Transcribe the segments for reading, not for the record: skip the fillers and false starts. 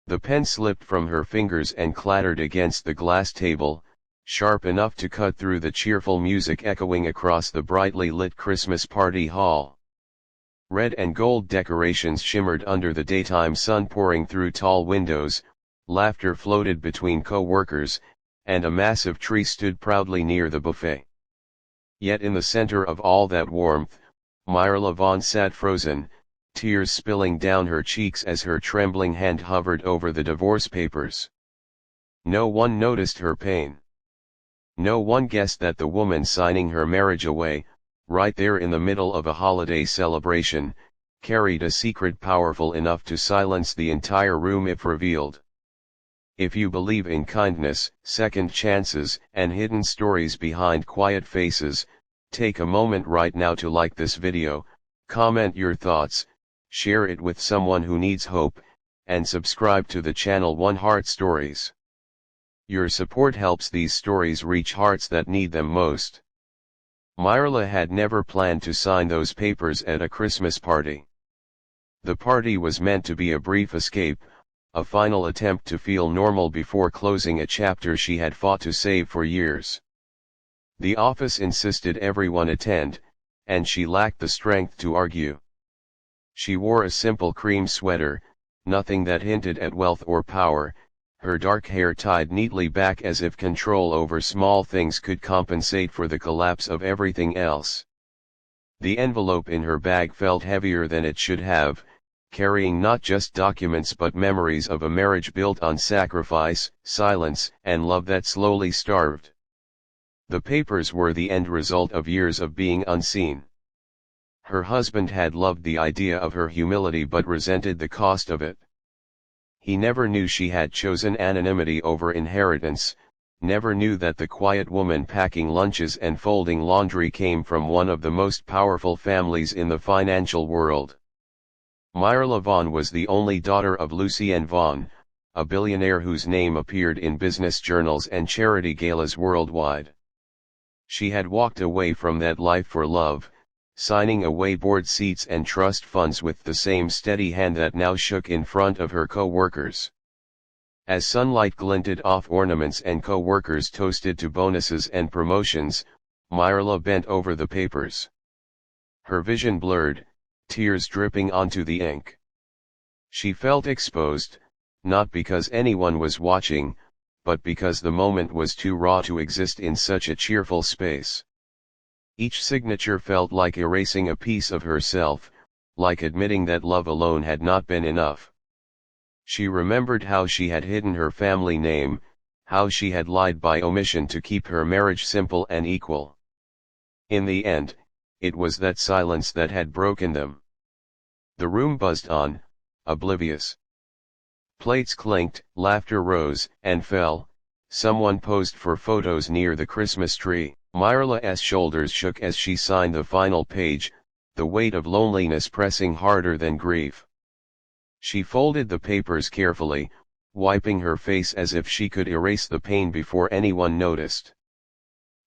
The pen slipped from her fingers and clattered against the glass table, sharp enough to cut through the cheerful music echoing across the brightly lit Christmas party hall. Red and gold decorations shimmered under the daytime sun pouring through tall windows, laughter floated between co-workers, and a massive tree stood proudly near the buffet. Yet in the center of all that warmth, Myrla Vaughn sat frozen, tears spilling down her cheeks as her trembling hand hovered over the divorce papers. No one noticed her pain. No one guessed that the woman signing her marriage away, right there in the middle of a holiday celebration, carried a secret powerful enough to silence the entire room if revealed. If you believe in kindness, second chances, and hidden stories behind quiet faces, take a moment right now to like this video, comment your thoughts, share it with someone who needs hope, and subscribe to the channel One Heart Stories. Your support helps these stories reach hearts that need them most. Myrla had never planned to sign those papers at a Christmas party. The party was meant to be a brief escape, a final attempt to feel normal before closing a chapter she had fought to save for years. The office insisted everyone attend, and she lacked the strength to argue. She wore a simple cream sweater, nothing that hinted at wealth or power, her dark hair tied neatly back as if control over small things could compensate for the collapse of everything else. The envelope in her bag felt heavier than it should have, carrying not just documents but memories of a marriage built on sacrifice, silence, and love that slowly starved. The papers were the end result of years of being unseen. Her husband had loved the idea of her humility but resented the cost of it. He never knew she had chosen anonymity over inheritance, never knew that the quiet woman packing lunches and folding laundry came from one of the most powerful families in the financial world. Myrla Vaughn was the only daughter of Lucien Vaughn, a billionaire whose name appeared in business journals and charity galas worldwide. She had walked away from that life for love, signing away board seats and trust funds with the same steady hand that now shook in front of her co-workers. As sunlight glinted off ornaments and co-workers toasted to bonuses and promotions, Myrla bent over the papers. Her vision blurred, tears dripping onto the ink. She felt exposed, not because anyone was watching, but because the moment was too raw to exist in such a cheerful space. Each signature felt like erasing a piece of herself, like admitting that love alone had not been enough. She remembered how she had hidden her family name, how she had lied by omission to keep her marriage simple and equal. In the end, it was that silence that had broken them. The room buzzed on, oblivious. Plates clinked, laughter rose and fell, someone posed for photos near the Christmas tree. Myrla's shoulders shook as she signed the final page, the weight of loneliness pressing harder than grief. She folded the papers carefully, wiping her face as if she could erase the pain before anyone noticed.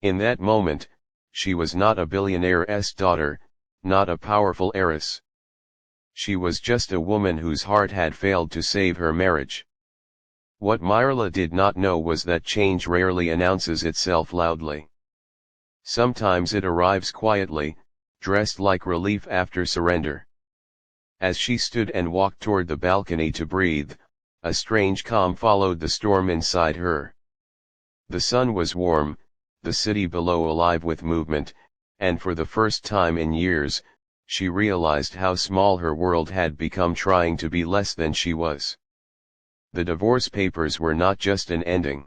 In that moment, she was not a billionaire's daughter, not a powerful heiress. She was just a woman whose heart had failed to save her marriage. What Myrla did not know was that change rarely announces itself loudly. Sometimes it arrives quietly, dressed like relief after surrender. As she stood and walked toward the balcony to breathe, a strange calm followed the storm inside her. The sun was warm, the city below alive with movement, and for the first time in years, she realized how small her world had become trying to be less than she was. The divorce papers were not just an ending.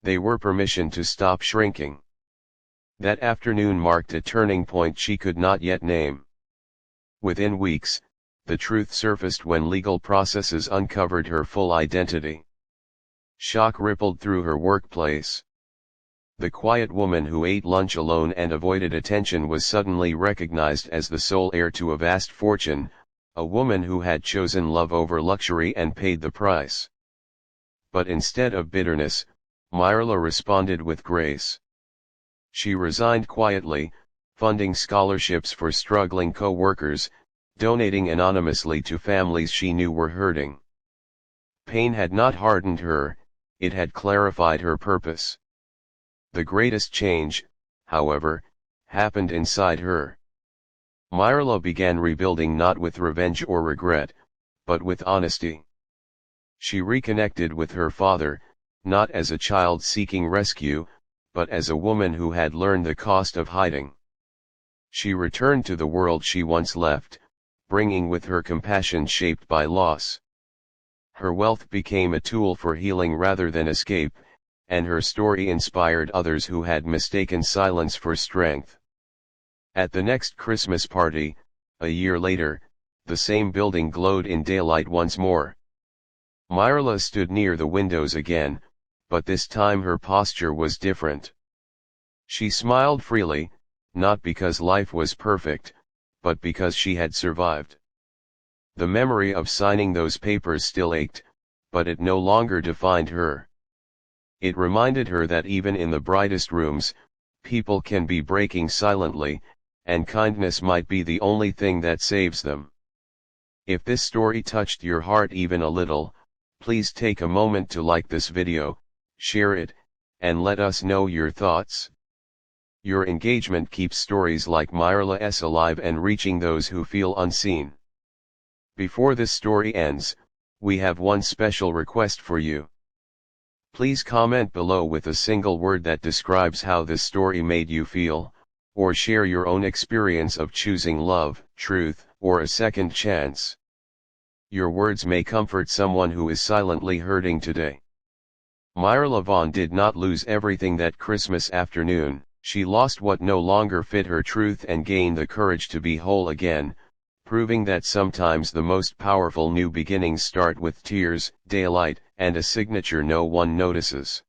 They were permission to stop shrinking. That afternoon marked a turning point she could not yet name. Within weeks, the truth surfaced when legal processes uncovered her full identity. Shock rippled through her workplace. The quiet woman who ate lunch alone and avoided attention was suddenly recognized as the sole heir to a vast fortune, a woman who had chosen love over luxury and paid the price. But instead of bitterness, Myrla responded with grace. She resigned quietly, funding scholarships for struggling co-workers, donating anonymously to families she knew were hurting. Pain had not hardened her, it had clarified her purpose. The greatest change, however, happened inside her. Myrla began rebuilding not with revenge or regret, but with honesty. She reconnected with her father, not as a child seeking rescue, but as a woman who had learned the cost of hiding. She returned to the world she once left, bringing with her compassion shaped by loss. Her wealth became a tool for healing rather than escape, and her story inspired others who had mistaken silence for strength. At the next Christmas party, a year later, the same building glowed in daylight once more. Myrla stood near the windows again, but this time her posture was different. She smiled freely, not because life was perfect, but because she had survived. The memory of signing those papers still ached, but it no longer defined her. It reminded her that even in the brightest rooms, people can be breaking silently, and kindness might be the only thing that saves them. If this story touched your heart even a little, please take a moment to like this video, share it, and let us know your thoughts. Your engagement keeps stories like Myrla's alive and reaching those who feel unseen. Before this story ends, we have one special request for you. Please comment below with a single word that describes how this story made you feel, or share your own experience of choosing love, truth, or a second chance. Your words may comfort someone who is silently hurting today. Myrla Vaughn did not lose everything that Christmas afternoon. She lost what no longer fit her truth and gained the courage to be whole again, proving that sometimes the most powerful new beginnings start with tears, daylight, and a signature no one notices.